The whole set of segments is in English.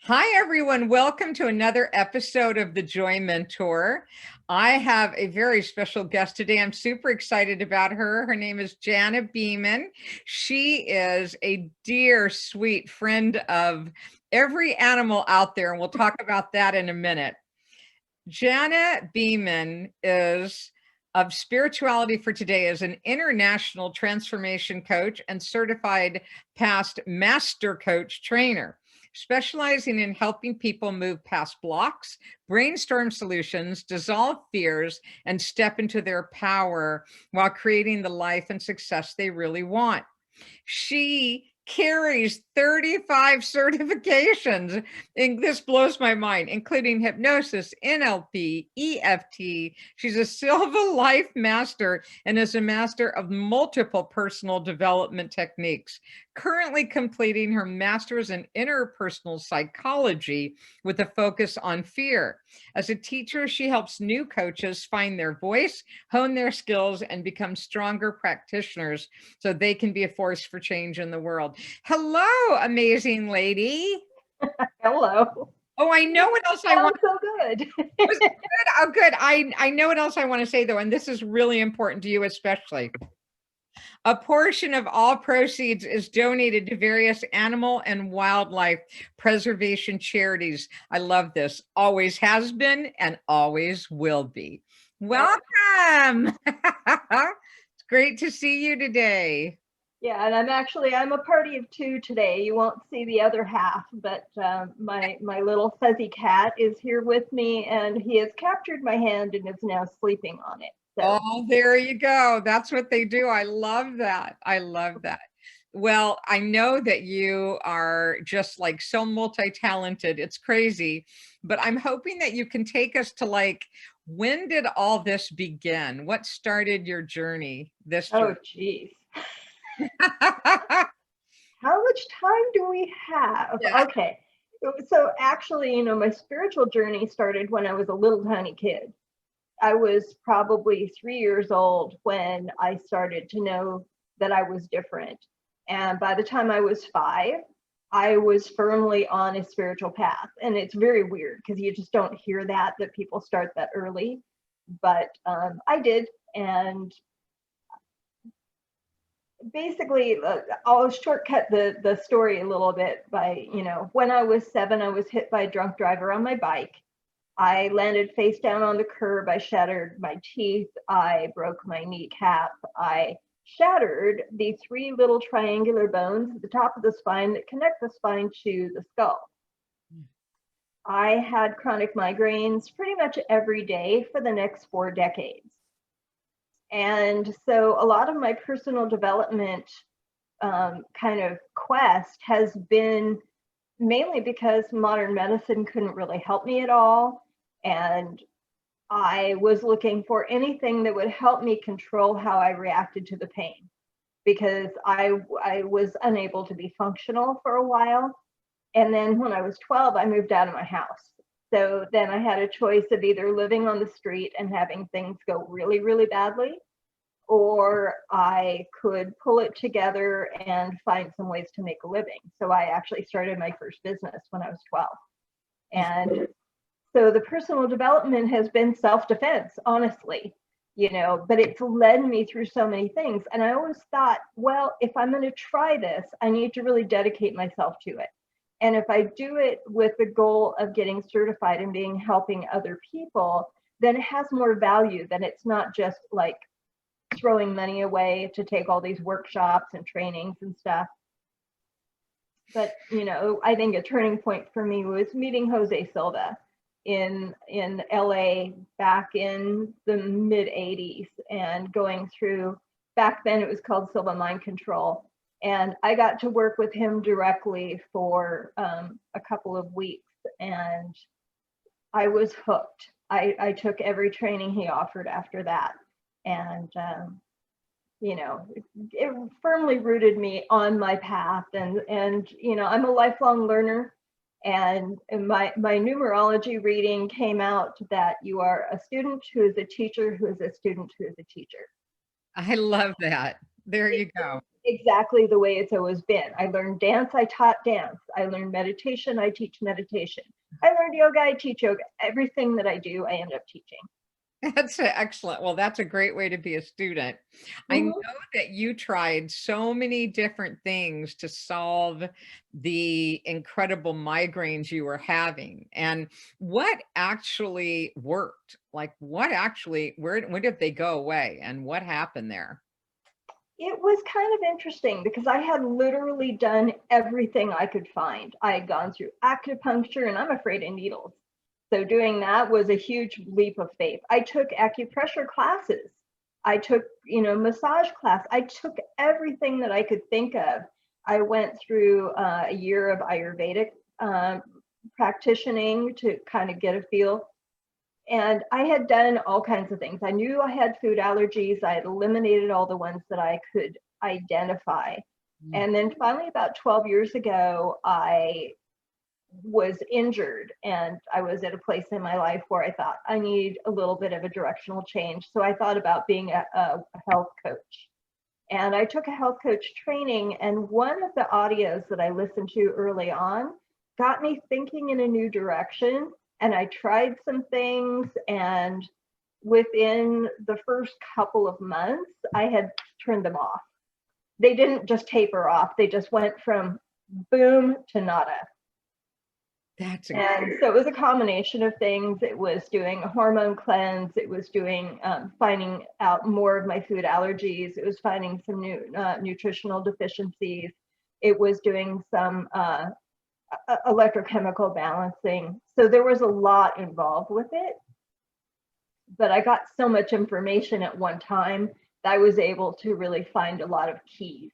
Hi, everyone. Welcome to another episode of The Joy Mentor. I have a very special guest today. I'm super excited about her. Her name is Jana Beeman. She is a dear, sweet friend of every animal out there, and we'll talk about that in a minute. Jana Beeman is of Spirituality for Today as an international transformation coach and certified past master coach trainer, specializing in helping people move past blocks, brainstorm solutions, dissolve fears, and step into their power while creating the life and success they really want. She carries 35 certifications, and this blows my mind, including hypnosis, NLP, EFT. She's a Silva Life Master and is a master of multiple personal development techniques, currently completing her master's in interpersonal psychology with a focus on fear. As a teacher, she helps new coaches find their voice, hone their skills, and become stronger practitioners so they can be a force for change in the world. Hello, amazing lady. Hello. Oh, I know what else I want. Sounds so good. Was it good? Oh, good. I know what else I want to say, though, and this is really important to you, especially. A portion of all proceeds is donated to various animal and wildlife preservation charities. I love this. Always has been and always will be. Yep. Welcome. It's great to see you today. Yeah, and I'm a party of two today. You won't see the other half, but my little fuzzy cat is here with me, and he has captured my hand and is now sleeping on it. So Oh, there you go. That's what they do. I love that. I love that. Well, I know that you are just like so multi-talented. It's crazy, but I'm hoping that you can take us to like, when did all this begin? What started your journey, this oh journey? geez, how much time do we have? Yeah. Okay, so actually, my spiritual journey started when I was a little tiny kid. I was probably 3 years old when I started to know that I was different. And by the time I was 5, I was firmly on a spiritual path. And it's very weird because you just don't hear that people start that early. But I did. And basically, I'll shortcut the story a little bit by, when I was 7, I was hit by a drunk driver on my bike. I landed face down on the curb. I shattered my teeth. I broke my kneecap. I shattered the 3 little triangular bones at the top of the spine that connect the spine to the skull. I had chronic migraines pretty much every day for the next 4 decades. And so a lot of my personal development kind of quest has been mainly because modern medicine couldn't really help me at all. And I was looking for anything that would help me control how I reacted to the pain, because I was unable to be functional for a while. And then when I was 12, I moved out of my house. So then I had a choice of either living on the street and having things go really, really badly, or I could pull it together and find some ways to make a living. So I actually started my first business when I was 12. And so the personal development has been self-defense, honestly, but it's led me through so many things. And I always thought, well, if I'm going to try this, I need to really dedicate myself to it. And if I do it with the goal of getting certified and being helping other people, then it has more value than it's not just like throwing money away to take all these workshops and trainings and stuff. But, I think a turning point for me was meeting Jose Silva in LA back in the mid 80s and going through, back then it was called Silva Mind Control. And I got to work with him directly for a couple of weeks, and I was hooked. I took every training he offered after that. And it firmly rooted me on my path. And I'm a lifelong learner. And my numerology reading came out that you are a student who is a teacher who is a student who is a teacher. I love that. There you go. exactly the way it's always been. I learned dance, I taught dance. I learned meditation, I teach meditation. I learned yoga, I teach yoga. Everything that I do, I end up teaching. That's excellent. Well, that's a great way to be a student. I know Mhm. that you tried so many different things to solve the incredible migraines you were having. And what actually worked? Like what actually, when did they go away and what happened there? It was kind of interesting because I had literally done everything I could find. I had gone through acupuncture, and I'm afraid of needles. So doing that was a huge leap of faith. I took acupressure classes. I took, massage class. I took everything that I could think of. I went through a year of Ayurvedic practicing to kind of get a feel. And I had done all kinds of things. I knew I had food allergies. I had eliminated all the ones that I could identify. Mm. And then finally, about 12 years ago, I was injured and I was at a place in my life where I thought I need a little bit of a directional change. So I thought about being a health coach. And I took a health coach training, and one of the audios that I listened to early on got me thinking in a new direction. And I tried some things, and within the first couple of months, I had turned them off. They didn't just taper off, they just went from boom to nada. That's a And so it was a combination of things. It was doing a hormone cleanse. It was doing finding out more of my food allergies. It was finding some new nutritional deficiencies. It was doing some electrochemical balancing. So there was a lot involved with it. But I got so much information at one time that I was able to really find a lot of keys.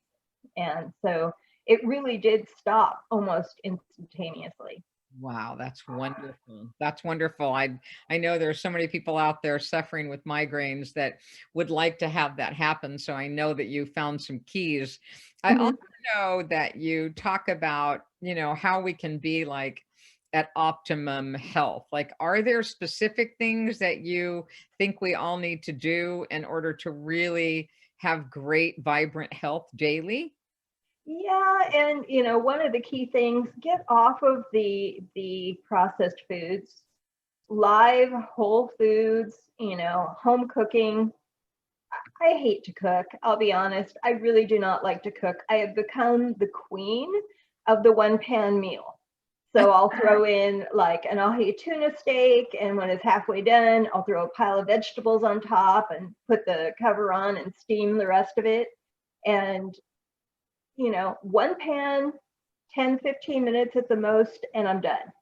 And so it really did stop almost instantaneously. Wow, that's wonderful. That's wonderful. I know there's so many people out there suffering with migraines that would like to have that happen. So I know that you found some keys. I also Mhm. know that you talk about, how we can be like at optimum health. Like, are there specific things that you think we all need to do in order to really have great, vibrant health daily? Yeah, and one of the key things, get off of the processed foods, live whole foods, home cooking. I hate to cook, I'll be honest. I really do not like to cook. I have become the queen of the one pan meal. So I'll throw in like an ahi tuna steak, and when it's halfway done, I'll throw a pile of vegetables on top and put the cover on and steam the rest of it. And one pan, 10, 15 minutes at the most, and I'm done.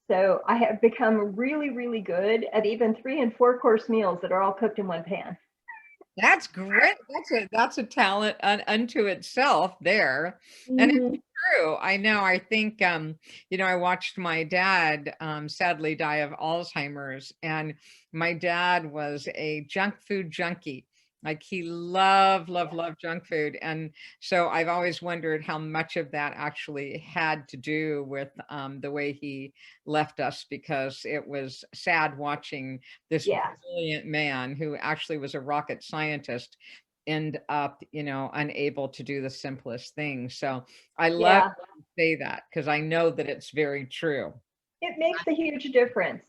So I have become really, really good at even 3 and 4 course meals that are all cooked in one pan. That's great. That's a talent unto itself there. And it's Hmm. true. I know. I think I watched my dad sadly die of Alzheimer's, and my dad was a junk food junkie. Like he loved, loved, Yeah. loved junk food. And so I've always wondered how much of that actually had to do with the way he left us, because it was sad watching this Yeah. brilliant man who actually was a rocket scientist end up, unable to do the simplest things. So I love Yeah. to say that because I know that it's very true. It makes a huge difference.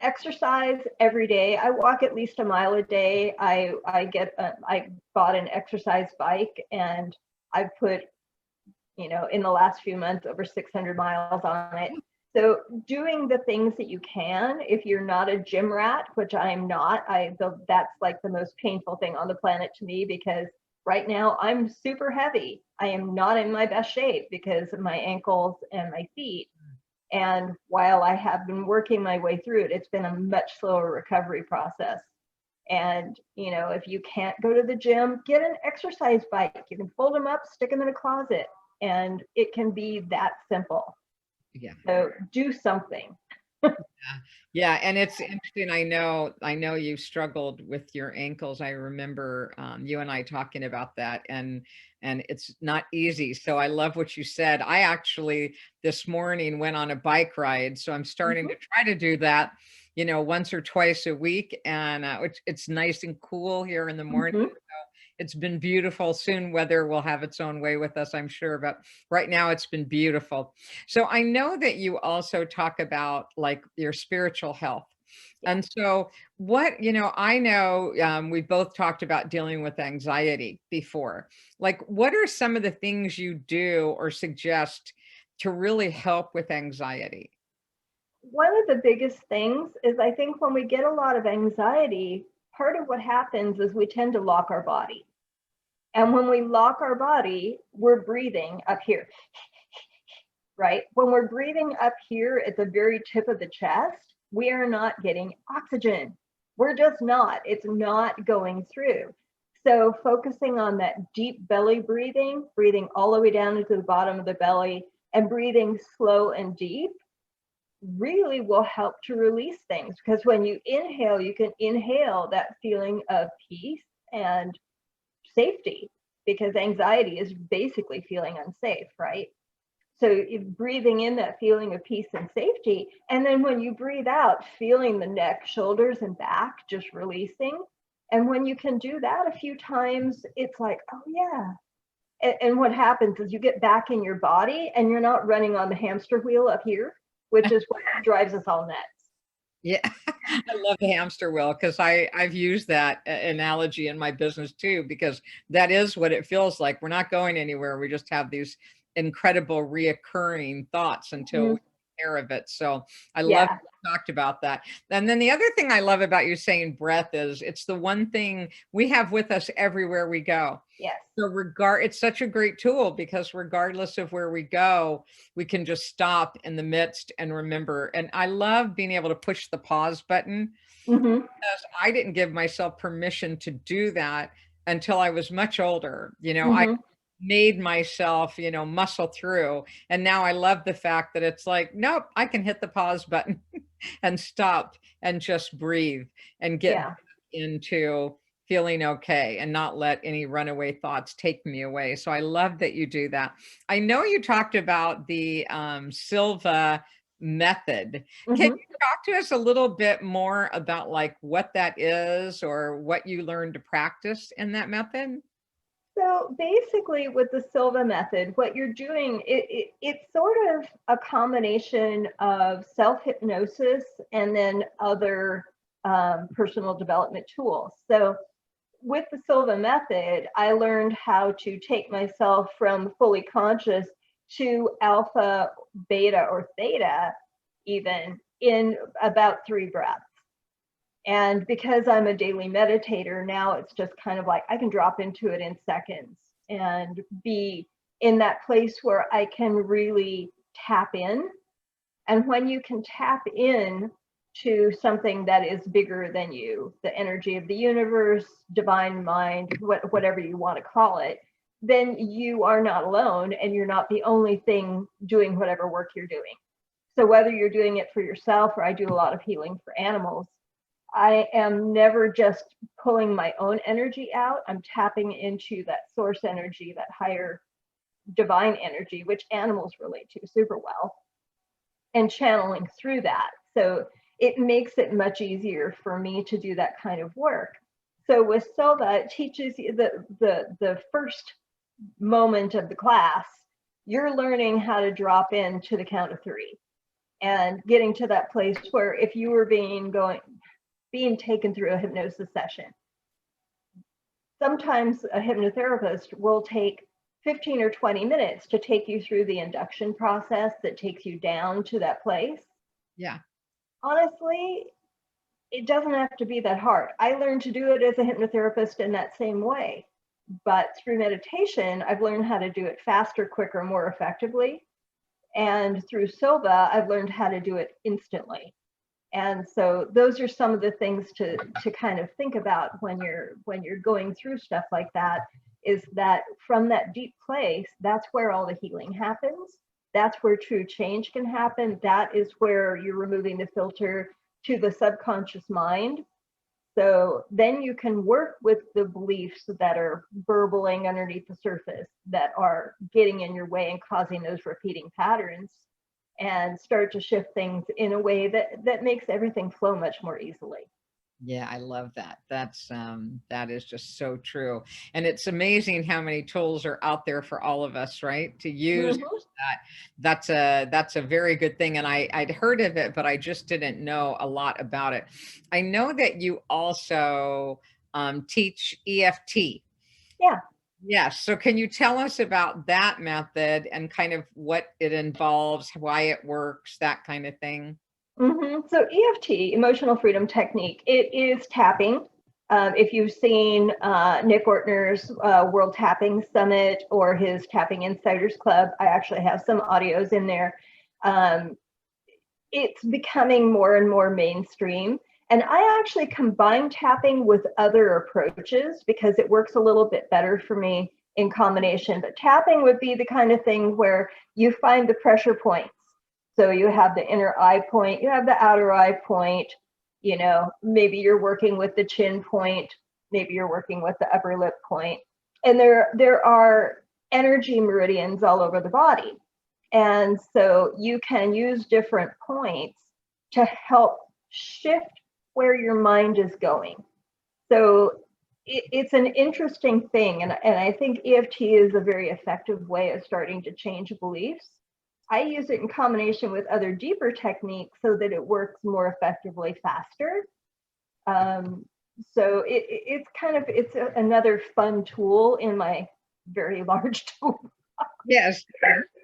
Exercise every day. I walk at least a mile a day. I bought an exercise bike, and I've put, in the last few months, over 600 miles on it. So doing the things that you can, if you're not a gym rat, which I'm not, that's like the most painful thing on the planet to me, because right now I'm super heavy. I am not in my best shape because of my ankles and my feet. And while I have been working my way through it, it's been a much slower recovery process. And, if you can't go to the gym, get an exercise bike. You can fold them up, stick them in a closet, and it can be that simple. Yeah. So do something. Yeah, and it's interesting. I know you struggled with your ankles. I remember you and I talking about that, and it's not easy. So I love what you said. I actually this morning went on a bike ride, so I'm starting Mhm. to try to do that, once or twice a week, and it's nice and cool here in the morning. Mhm. It's been beautiful. Soon weather will have its own way with us, I'm sure, but right now it's been beautiful. So I know that you also talk about like your spiritual health. Yeah. And so I know we both talked about dealing with anxiety before. Like, what are some of the things you do or suggest to really help with anxiety? One of the biggest things is I think when we get a lot of anxiety, part of what happens is we tend to lock our body. And when we lock our body, we're breathing up here, right? When we're breathing up here at the very tip of the chest, we are not getting oxygen. We're just not. It's not going through. So focusing on that deep belly breathing, breathing all the way down into the bottom of the belly and breathing slow and deep really will help to release things, because when you inhale, you can inhale that feeling of peace and safety, because anxiety is basically feeling unsafe, right? So breathing in that feeling of peace and safety, and then when you breathe out, feeling the neck, shoulders, and back just releasing. And when you can do that a few times, it's like, oh yeah. And what happens is you get back in your body and you're not running on the hamster wheel up here, which is what drives us all nuts. Yeah, I love the hamster wheel because I've used that analogy in my business too, because that is what it feels like. We're not going anywhere. We just have these incredible reoccurring thoughts until we Mhm. take care of it. So I love Yeah. that you talked about that. And then the other thing I love about you saying breath is it's the one thing we have with us everywhere we go. Yes. So it's such a great tool because regardless of where we go, we can just stop in the midst and remember. And I love being able to push the pause button Hmm. because I didn't give myself permission to do that until I was much older. I Hmm. made myself, muscle through. And now I love the fact that it's like, nope, I can hit the pause button and stop and just breathe and get Yeah. into feeling okay and not let any runaway thoughts take me away. So I love that you do that. I know you talked about the Silva method. Can Hmm. you talk to us a little bit more about like what that is or what you learned to practice in that method? So basically, with the Silva method, what you're doing, it's sort of a combination of self hypnosis and then other personal development tools. So with the Silva method, I learned how to take myself from fully conscious to alpha, beta, or theta, even in about 3 breaths. And because I'm a daily meditator, now it's just kind of like I can drop into it in seconds and be in that place where I can really tap in. And when you can tap in to something that is bigger than you, the energy of the universe, divine mind, whatever you want to call it, then you are not alone and you're not the only thing doing whatever work you're doing. So whether you're doing it for yourself, or I do a lot of healing for animals, I am never just pulling my own energy out. I'm tapping into that source energy, that higher divine energy, which animals relate to super well, and channeling through that. So it makes it much easier for me to do that kind of work. So with Silva, it teaches you the first moment of the class, you're learning how to drop in to the count of 3 and getting to that place where if you were being taken through a hypnosis session, sometimes a hypnotherapist will take 15 or 20 minutes to take you through the induction process that takes you down to that place. Yeah. Honestly, it doesn't have to be that hard. I learned to do it as a hypnotherapist in that same way. But through meditation, I've learned how to do it faster, quicker, more effectively. And through Silva, I've learned how to do it instantly. And so those are some of the things to kind of think about when you're going through stuff like that, is that from that deep place, that's where all the healing happens. That's where true change can happen. That is where you're removing the filter to the subconscious mind. So then you can work with the beliefs that are burbling underneath the surface, that are getting in your way and causing those repeating patterns, and start to shift things in a way that makes everything flow much more easily. Yeah, I love that. That is just so true. And it's amazing how many tools are out there for all of us, right? To use Mhm. that. That's a very good thing. And I'd heard of it, but I just didn't know a lot about it. I know that you also teach EFT. Yeah. Yes. So can you tell us about that method and kind of what it involves, why it works, that kind of thing? So EFT, emotional freedom technique, it is tapping. If you've seen Nick Ortner's World Tapping Summit or his Tapping Insiders Club, I actually have some audios in there. Um, it's becoming more and more mainstream. And I actually combine tapping with other approaches because it works a little bit better for me in combination. But tapping would be the kind of thing where you find the pressure points. So you have the inner eye point, you have the outer eye point, maybe you're working with the chin point, maybe you're working with the upper lip point. And there are energy meridians all over the body. And so you can use different points to help shift where your mind is going. So it's an interesting thing. And I think EFT is a very effective way of starting to change beliefs. I use it in combination with other deeper techniques so that it works more effectively faster. Um, so another fun tool in my very large tool. Yes,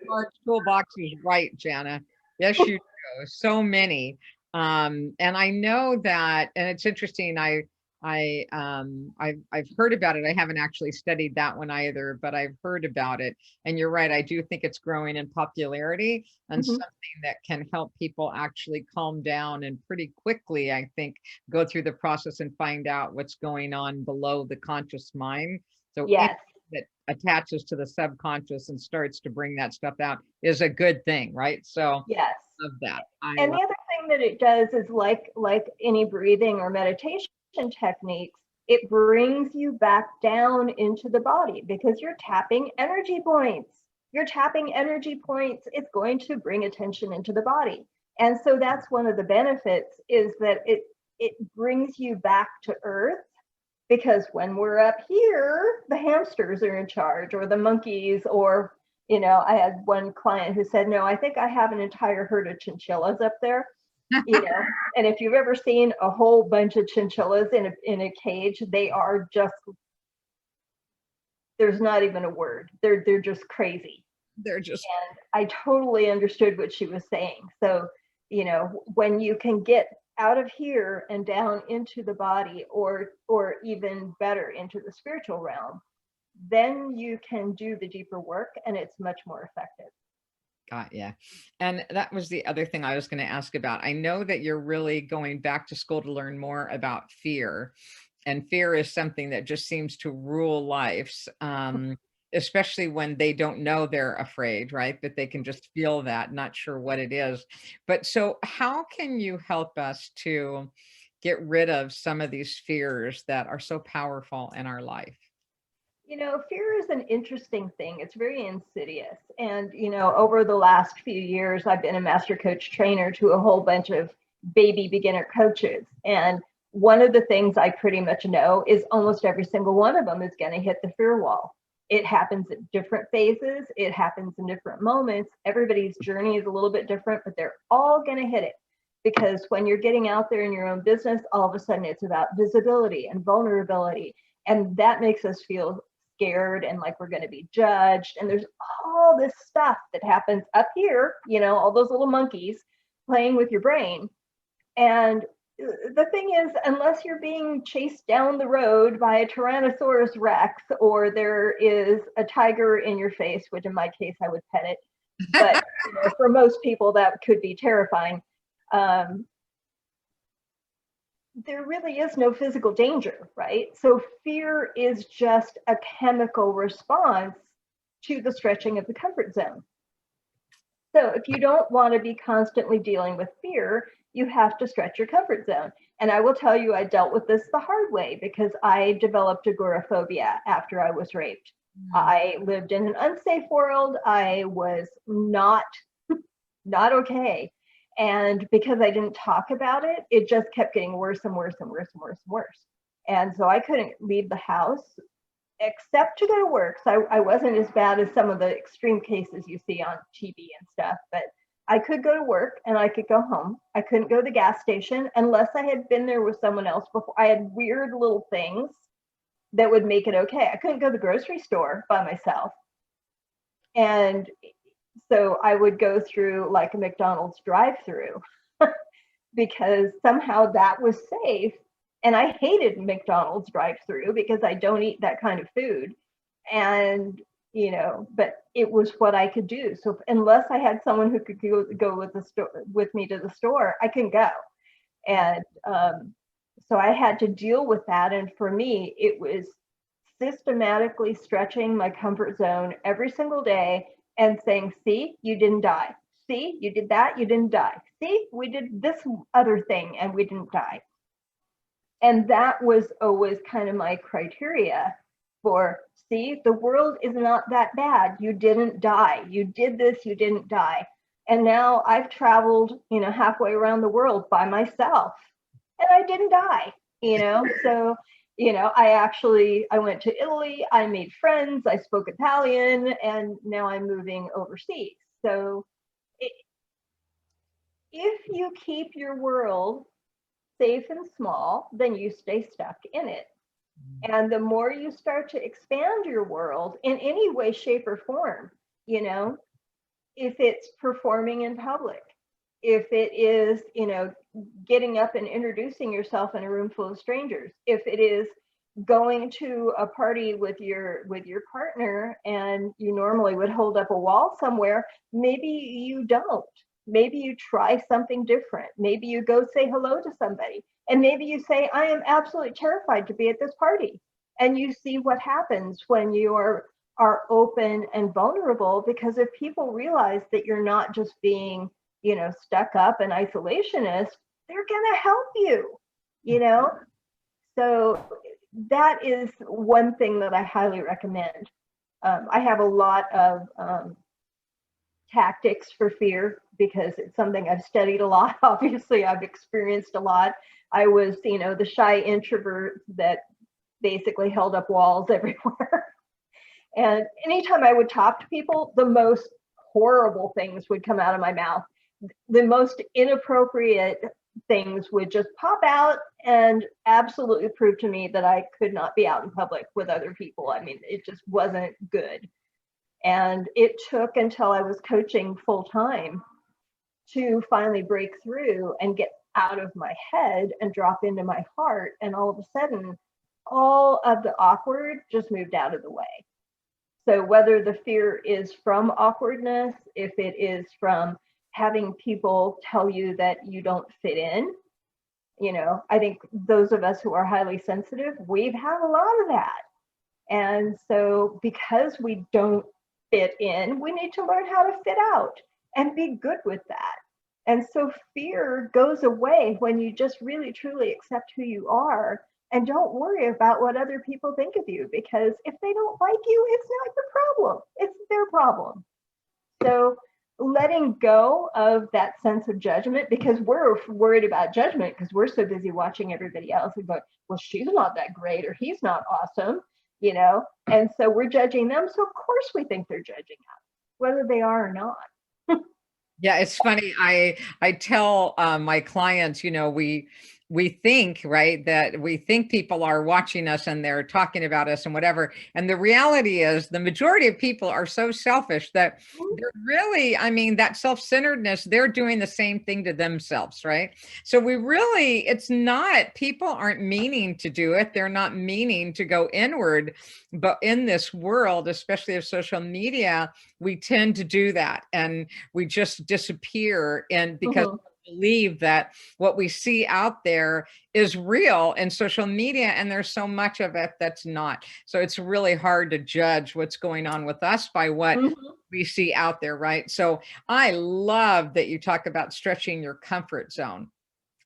large toolbox is right, Jana. Yes, you do. So many. And I know that, and it's interesting. I've heard about it. I haven't actually studied that one either, but I've heard about it. And you're right. I do think it's growing in popularity and Mhm. something that can help people actually calm down and pretty quickly, I think, go through the process and find out what's going on below the conscious mind. So Yes. that attaches to the subconscious and starts to bring that stuff out is a good thing, right? So Yes. love that. I And the love other thing that it does is like any breathing or meditation techniques, it brings you back down into the body because you're tapping energy points. You're tapping energy points. It's going to bring attention into the body. And so that's one of the benefits is that it brings you back to earth because when we're up here, the hamsters are in charge or the monkeys or I had one client who said, no, I think I have an entire herd of chinchillas up there, and if you've ever seen a whole bunch of chinchillas in a cage, they are just, there's not even a word. They're just crazy. they're just And I totally understood what she was saying. So, when you can get out of here and down into the body or even better into the spiritual realm, then you can do the deeper work and it's much more effective. got yeah. And that was the other thing I was going to ask about. I know that you're really going back to school to learn more about fear. And fear is something that just seems to rule lives. Especially when they don't know they're afraid, right? But they can just feel that, not sure what it is. But so, how can you help us to get rid of some of these fears that are so powerful in our life? Fear is an interesting thing. It's very insidious. And, over the last few years, I've been a master coach trainer to a whole bunch of baby beginner coaches. And one of the things I pretty much know is almost every single one of them is going to hit the fear wall. It happens at different phases, it happens in different moments. Everybody's journey is a little bit different, but they're all going to hit it. Because when you're getting out there in your own business, all of a sudden it's about visibility and vulnerability. And that makes us feel scared and like we're going to be judged. And there's all this stuff that happens up here, all those little monkeys playing with your brain. And the thing is, unless you're being chased down the road by a Tyrannosaurus Rex or there is a tiger in your face, which in my case, I would pet it. But for most people, that could be terrifying. Um, there really is no physical danger, right? So fear is just a chemical response to the stretching of the comfort zone. So if you don't want to be constantly dealing with fear, you have to stretch your comfort zone. And I will tell you, I dealt with this the hard way because I developed agoraphobia after I was raped. Mm. I lived in an unsafe world. I was not okay. And because I didn't talk about it, it just kept getting worse and worse and worse and worse and worse. And so I couldn't leave the house except to go to work. So I wasn't as bad as some of the extreme cases you see on TV and stuff, but I could go to work and I could go home. I couldn't go to the gas station unless I had been there with someone else before. I had weird little things that would make it okay. I couldn't go to the grocery store by myself. And so I would go through like a McDonald's drive-through because somehow that was safe. And I hated McDonald's drive-through because I don't eat that kind of food. And, you know, but it was what I could do. So unless I had someone who could go with the store with me to the store, I couldn't go. And so I had to deal with that. And for me, it was systematically stretching my comfort zone every single day and saying, see, you didn't die. See, you did that, you didn't die. See, we did this other thing and we didn't die. And that was always kind of my criteria for, see, the world is not that bad. You didn't die. You did this, you didn't die. And now I've traveled, you know, halfway around the world by myself and I didn't die, you know? So, you know, I went to Italy, I made friends, I spoke Italian, and now I'm moving overseas. So if you keep your world safe and small, then you stay stuck in it. And the more you start to expand your world in any way, shape, or form, you know, if it's performing in public, if it is, you know, getting up and introducing yourself in a room full of strangers, if it is going to a party with your partner and you normally would hold up a wall somewhere, maybe you don't. Maybe you try something different. Maybe you go say hello to somebody. And maybe you say, I am absolutely terrified to be at this party. And you see what happens when you are open and vulnerable, because if people realize that you're not just being, you know, stuck up and isolationist, they're going to help you, you know? So that is one thing that I highly recommend. I have a lot of tactics for fear because it's something I've studied a lot. Obviously, I've experienced a lot. I was, you know, the shy introvert that basically held up walls everywhere. And anytime I would talk to people, the most horrible things would come out of my mouth. The most inappropriate things would just pop out and absolutely prove to me that I could not be out in public with other people. I mean, it just wasn't good. And it took until I was coaching full time to finally break through and get out of my head and drop into my heart. And all of a sudden, all of the awkward just moved out of the way. So whether the fear is from awkwardness, if it is from having people tell you that you don't fit in, you know, I think those of us who are highly sensitive, we've had a lot of that. And so because we don't fit in, we need to learn how to fit out and be good with that. And so fear goes away when you just really truly accept who you are and don't worry about what other people think of you, because if they don't like you, it's not your problem, it's their problem. So letting go of that sense of judgment, because we're worried about judgment because we're so busy watching everybody else and going, well, she's not that great or he's not awesome, you know, and so we're judging them. So of course we think they're judging us, whether they are or not. Yeah, it's funny. I tell my clients, you know, we think, right, that we think people are watching us and they're talking about us and whatever. And the reality is the majority of people are so selfish that they're really, I mean, that self-centeredness, they're doing the same thing to themselves, right? So we really, it's not, people aren't meaning to do it. They're not meaning to go inward. But in this world, especially of social media, we tend to do that. And we just disappear, and because we believe that what we see out there is real in social media, and there's so much of it that's not. So it's really hard to judge what's going on with us by what we see out there, right? So I love that you talk about stretching your comfort zone.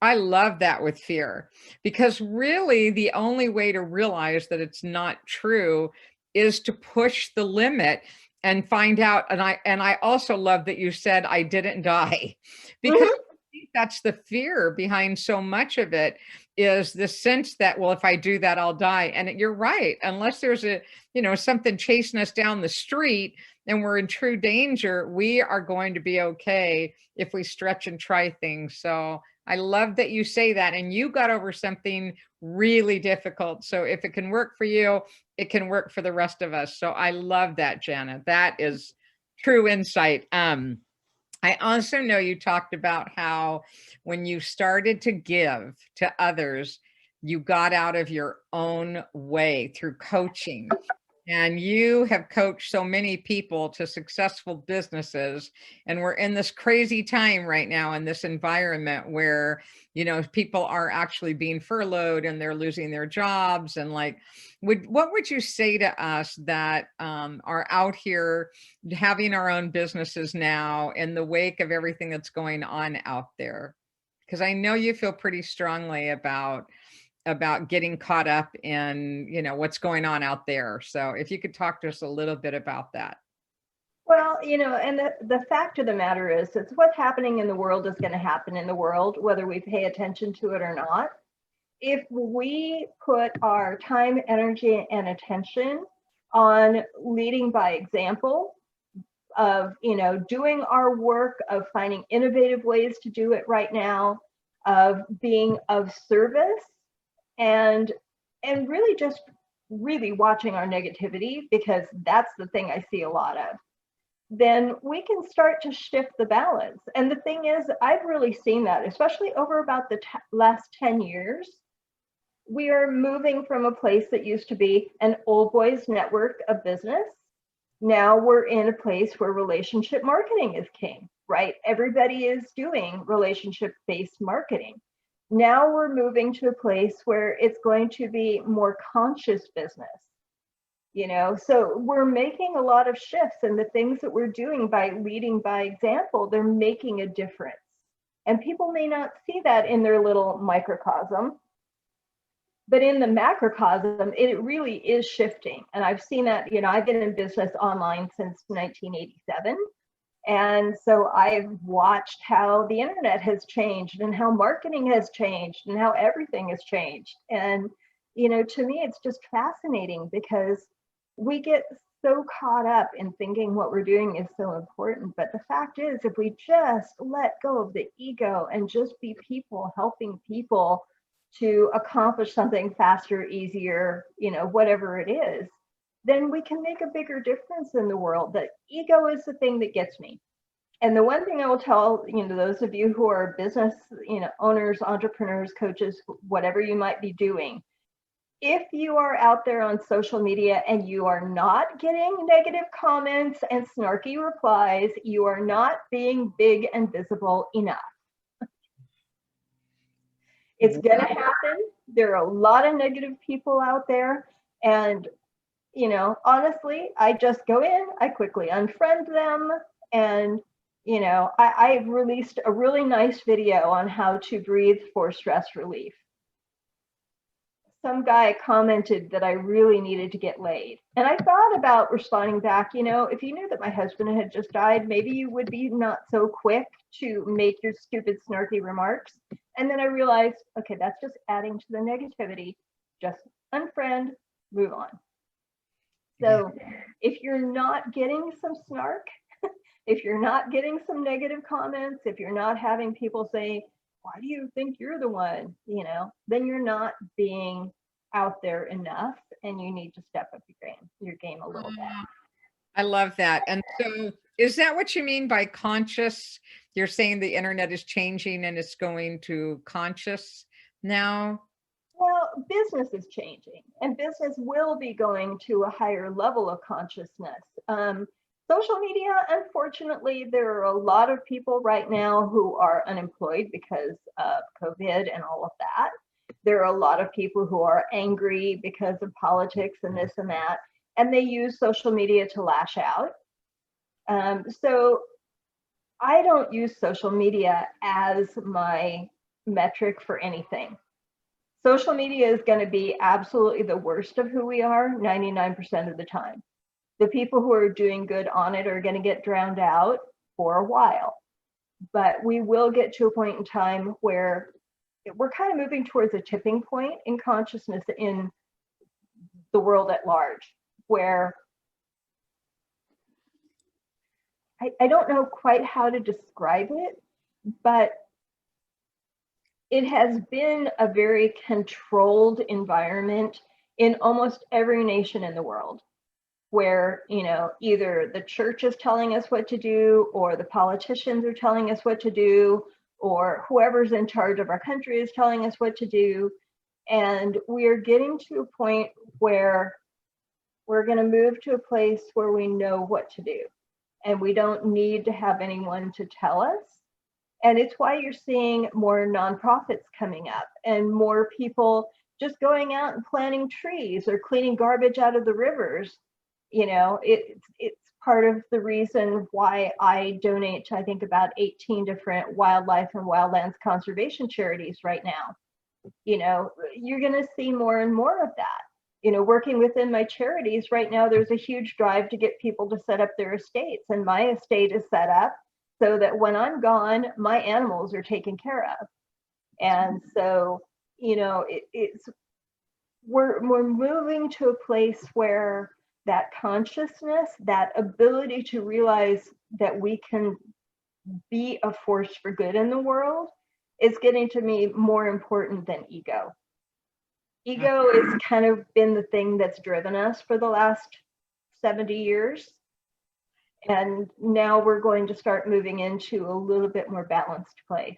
I love that with fear, because really the only way to realize that it's not true is to push the limit and find out. And I also love that you said I didn't die, because that's the fear behind so much of it, is the sense that, well, if I do that, I'll die. And you're right. Unless there's something chasing us down the street and we're in true danger, we are going to be okay if we stretch and try things. So I love that you say that. And you got over something really difficult. So if it can work for you, it can work for the rest of us. So I love that, Jana. That is true insight. I also know you talked about how when you started to give to others, you got out of your own way through coaching. And you have coached so many people to successful businesses. And we're in this crazy time right now in this environment where, people are actually being furloughed and they're losing their jobs. And like, what would you say to us that are out here having our own businesses now in the wake of everything that's going on out there? Because I know you feel pretty strongly about getting caught up in, what's going on out there. So if you could talk to us a little bit about that. Well, and the fact of the matter is, it's what's happening in the world is going to happen in the world, whether we pay attention to it or not. If we put our time, energy, and attention on leading by example, of, doing our work, of finding innovative ways to do it right now, of being of service, and really just really watching our negativity, because that's the thing I see a lot of, then we can start to shift the balance. And the thing is, I've really seen that, especially over about the last 10 years. We are moving from a place that used to be an old boys network of business. Now we're in a place where relationship marketing is king, right? Everybody is doing relationship-based marketing. Now we're moving to a place where it's going to be more conscious business. So we're making a lot of shifts, and the things that we're doing by leading by example, they're making a difference. And people may not see that in their little microcosm, but in the macrocosm, it really is shifting. And I've seen that, I've been in business online since 1987. And so I've watched how the internet has changed and how marketing has changed and how everything has changed. And, to me, it's just fascinating, because we get so caught up in thinking what we're doing is so important. But the fact is, if we just let go of the ego and just be people helping people to accomplish something faster, easier, whatever it is, then we can make a bigger difference in the world. The ego is the thing that gets me. And the one thing I will tell, those of you who are business, owners, entrepreneurs, coaches, whatever you might be doing, if you are out there on social media and you are not getting negative comments and snarky replies, you are not being big and visible enough. It's going to happen. There are a lot of negative people out there. And, honestly, I just go in, I quickly unfriend them. And, I've released a really nice video on how to breathe for stress relief. Some guy commented that I really needed to get laid. And I thought about responding back, if you knew that my husband had just died, maybe you would be not so quick to make your stupid, snarky remarks. And then I realized, okay, that's just adding to the negativity. Just unfriend, move on. So if you're not getting some snark, if you're not getting some negative comments, if you're not having people say, why do you think you're the one, then you're not being out there enough, and you need to step up your game a little bit. I love that. And so is that what you mean by conscious? You're saying the internet is changing and it's going to conscious now? Well, business is changing, and business will be going to a higher level of consciousness. Social media, unfortunately, there are a lot of people right now who are unemployed because of COVID and all of that. There are a lot of people who are angry because of politics and this and that, and they use social media to lash out. So I don't use social media as my metric for anything. Social media is going to be absolutely the worst of who we are 99% of the time. The people who are doing good on it are going to get drowned out for a while. but we will get to a point in time where we're kind of moving towards a tipping point in consciousness in the world at large, where I don't know quite how to describe it, but it has been a very controlled environment in almost every nation in the world, where, you know, either the church is telling us what to do, or the politicians are telling us what to do, or whoever's in charge of our country is telling us what to do. And we are getting to a point where we're going to move to a place where we know what to do, and we don't need to have anyone to tell us. And it's why you're seeing more nonprofits coming up and more people just going out and planting trees or cleaning garbage out of the rivers. You know, it's part of the reason why I donate to, I think, about 18 different wildlife and wildlands conservation charities right now. You know, you're going to see more and more of that. You know, working within my charities right now, there's a huge drive to get people to set up their estates, and my estate is set up so that when I'm gone, my animals are taken care of. And so, you know, we're moving to a place where that consciousness, that ability to realize that we can be a force for good in the world, is getting to me more important than ego. Ego has kind of been the thing that's driven us for the last 70 years. And now we're going to start moving into a little bit more balanced place.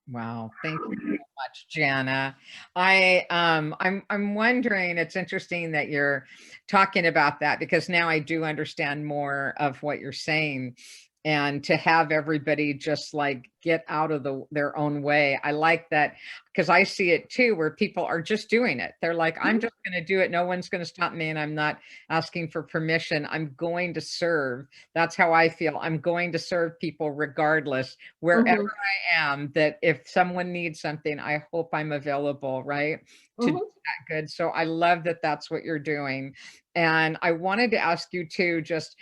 Wow, thank you so much, Jana. I'm wondering, it's interesting that you're talking about that, because now I do understand more of what you're saying. And to have everybody just like get out of their own way. I like that, because I see it too, where people are just doing it. They're like, I'm just going to do it. No one's going to stop me. And I'm not asking for permission. I'm going to serve. That's how I feel. I'm going to serve people regardless, wherever I am, that if someone needs something, I hope I'm available, right? To do that good. So I love that that's what you're doing. And I wanted to ask you too, just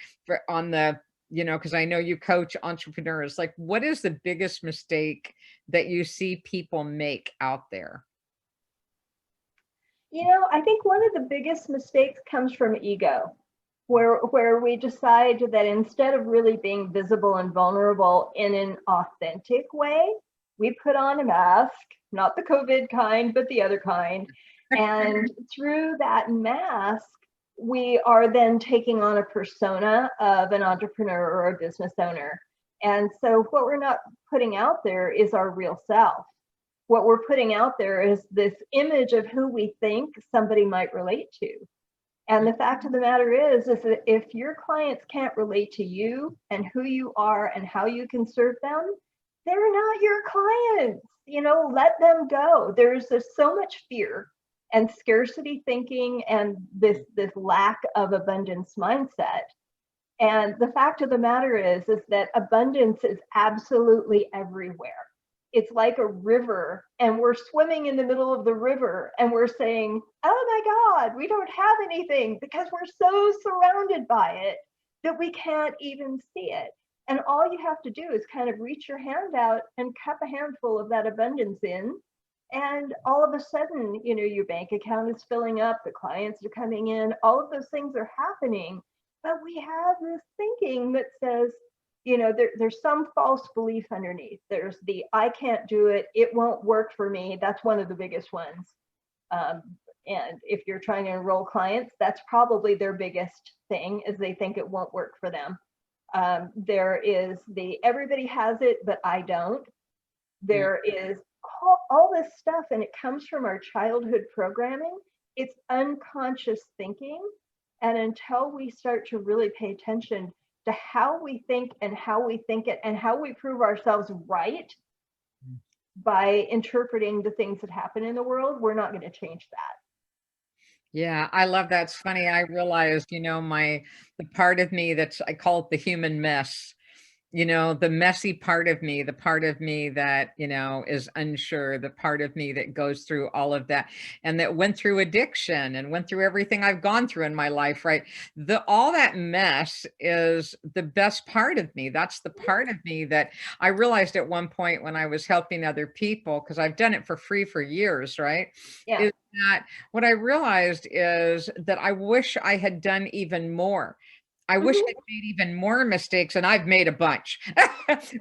on the, you know, because I know you coach entrepreneurs, like what is the biggest mistake that you see people make out there? You know, I think one of the biggest mistakes comes from ego, where we decide that instead of really being visible and vulnerable in an authentic way, we put on a mask, not the COVID kind, but the other kind. And through that mask, we are then taking on a persona of an entrepreneur or a business owner. And so what we're not putting out there is our real self. What we're putting out there is this image of who we think somebody might relate to. And the fact of the matter is that if your clients can't relate to you and who you are and how you can serve them, they're not your clients. You know, let them go. There's so much fear and scarcity thinking and this lack of abundance mindset. And the fact of the matter is that abundance is absolutely everywhere. It's like a river, and we're swimming in the middle of the river and we're saying, oh my God, we don't have anything, because we're so surrounded by it that we can't even see it. And all you have to do is kind of reach your hand out and cup a handful of that abundance in. And all of a sudden, you know, your bank account is filling up, the clients are coming in, all of those things are happening. But we have this thinking that says, you know, there's some false belief underneath. There's the, I can't do it, it won't work for me. That's one of the biggest ones. And if you're trying to enroll clients, that's probably their biggest thing, is they think it won't work for them. There is the, everybody has it, but I don't. There is all this stuff, and it comes from our childhood programming. It's unconscious thinking. And until we start to really pay attention to how we think and how we think it and how we prove ourselves right by interpreting the things that happen in the world, we're not going to change that. Yeah, I love that. It's funny. I realized, you know, the part of me that's, I call it the human mess. the messy part of me, the part of me that, is unsure, the part of me that goes through all of that and that went through addiction and went through everything I've gone through in my life, right? All that mess is the best part of me. That's the part of me that I realized at one point when I was helping other people, because I've done it for free for years, right? Yeah. Is that what I realized is that I wish I had done even more. I wish I'd Hmm. made even more mistakes, and I've made a bunch,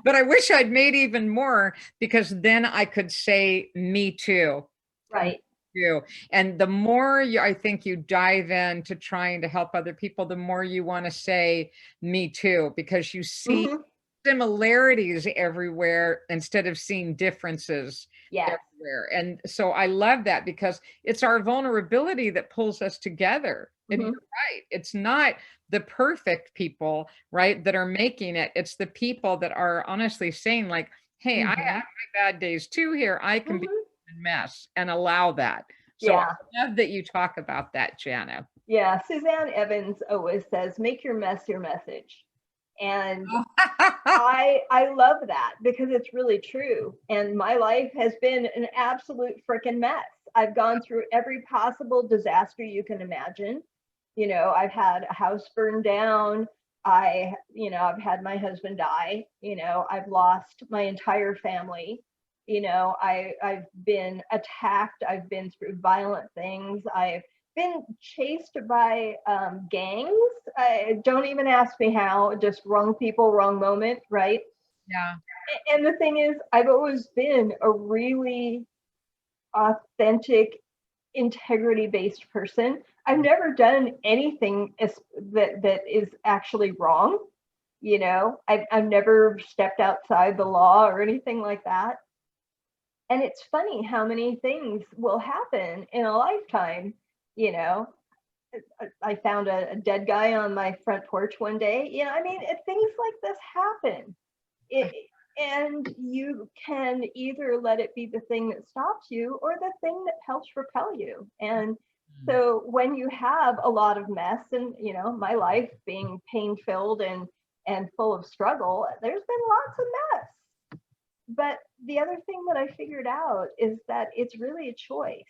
but I wish I'd made even more because then I could say, me too. Me Right. too. And the more I think you dive into trying to help other people, the more you want to say, me too, because you see Hmm. similarities everywhere instead of seeing differences Yes. everywhere. And so I love that because it's our vulnerability that pulls us together. And you're Hmm. right. It's not the perfect people, right, that are making it. It's the people that are honestly saying, like, hey, I have Hmm. my bad days too here. I can be Hmm. a mess and allow that. So I Yeah. love that you talk about that, Jana. Yeah. Suzanne Evans always says, make your mess your message. And I love that because it's really true. And my life has been an absolute freaking mess. I've gone through every possible disaster you can imagine. I've had a house burned down. I've had my husband die. I've lost my entire family. I've been attacked. I've been through violent things. I've been chased by gangs. Don't even ask me how, just wrong people, wrong moment, right? Yeah. And the thing is, I've always been a really authentic, integrity based person. I've never done anything that is actually wrong. I've never stepped outside the law or anything like that. And it's funny how many things will happen in a lifetime. You know, I found a dead guy on my front porch one day. I mean, things like this happen. It, and you can either let it be the thing that stops you or the thing that helps propel you. And so when you have a lot of mess, and my life being pain filled and full of struggle, there's been lots of mess. But the other thing that I figured out is that it's really a choice.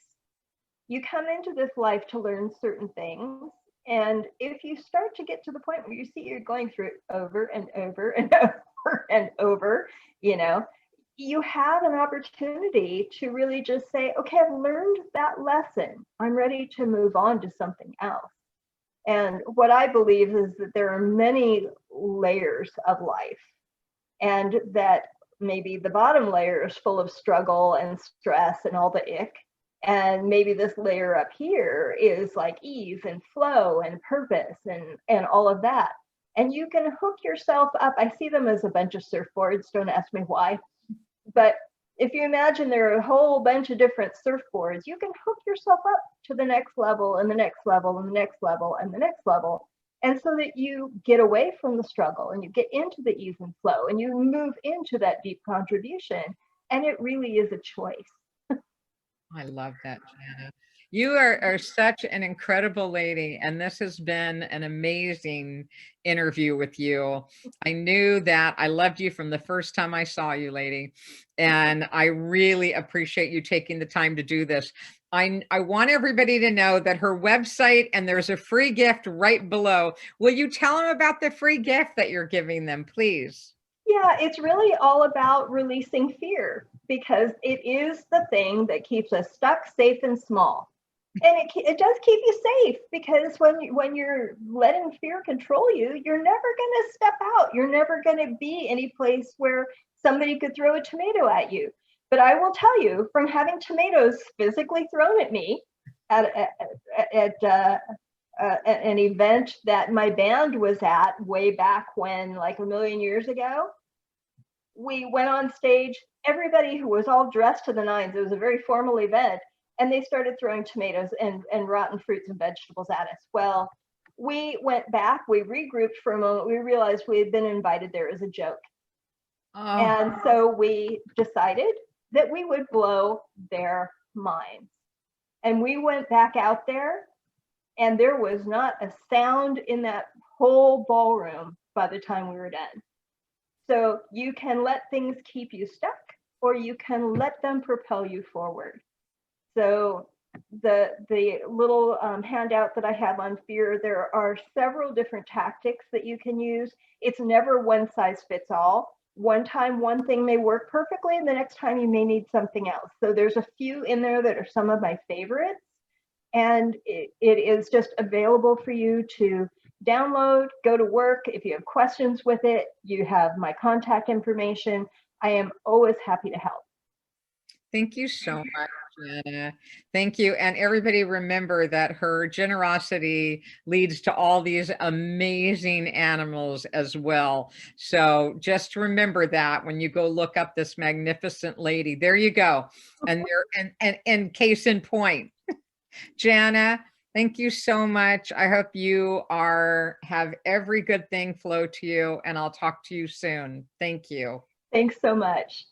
You come into this life to learn certain things. And if you start to get to the point where you see you're going through it over and over and over and over, you know, you have an opportunity to really just say, okay, I've learned that lesson. I'm ready to move on to something else. And what I believe is that there are many layers of life, and that maybe the bottom layer is full of struggle and stress and all the ick, and maybe this layer up here is like ease and flow and purpose and all of that. And you can hook yourself up. I see them as a bunch of surfboards, don't ask me why, but if you imagine there are a whole bunch of different surfboards, you can hook yourself up to the next level and the next level and the next level and the next level. And so that you get away from the struggle and you get into the ease and flow and you move into that deep contribution. And it really is a choice. I love that, Jana. You are such an incredible lady, and this has been an amazing interview with you. I knew that I loved you from the first time I saw you, lady, and I really appreciate you taking the time to do this. I want everybody to know that her website, and there's a free gift right below. Will you tell them about the free gift that you're giving them, please? Yeah, it's really all about releasing fear because it is the thing that keeps us stuck, safe, and small. And it does keep you safe because when you're letting fear control you, you're never going to step out. You're never going to be any place where somebody could throw a tomato at you. But I will tell you, from having tomatoes physically thrown at me at an event that my band was at way back when, like a million years ago, we went on stage, everybody who was all dressed to the nines, it was a very formal event, and they started throwing tomatoes and rotten fruits and vegetables at us. Well, we went back, we regrouped for a moment, we realized we had been invited there as a joke. Oh, And so we decided that we would blow their minds. And we went back out there, and there was not a sound in that whole ballroom by the time we were done. So you can let things keep you stuck, or you can let them propel you forward. So the little handout that I have on fear, there are several different tactics that you can use. It's never one size fits all. One time one thing may work perfectly, and the next time you may need something else. So there's a few in there that are some of my favorites, and it is just available for you to download, go to work. If you have questions with it, you have my contact information. I am always happy to help. Thank you so much, Jana. Thank you. And everybody remember that her generosity leads to all these amazing animals as well. So just remember that when you go look up this magnificent lady. There you go. And there and case in point. Jana, thank you so much. I hope you have every good thing flow to you, and I'll talk to you soon. Thank you. Thanks so much.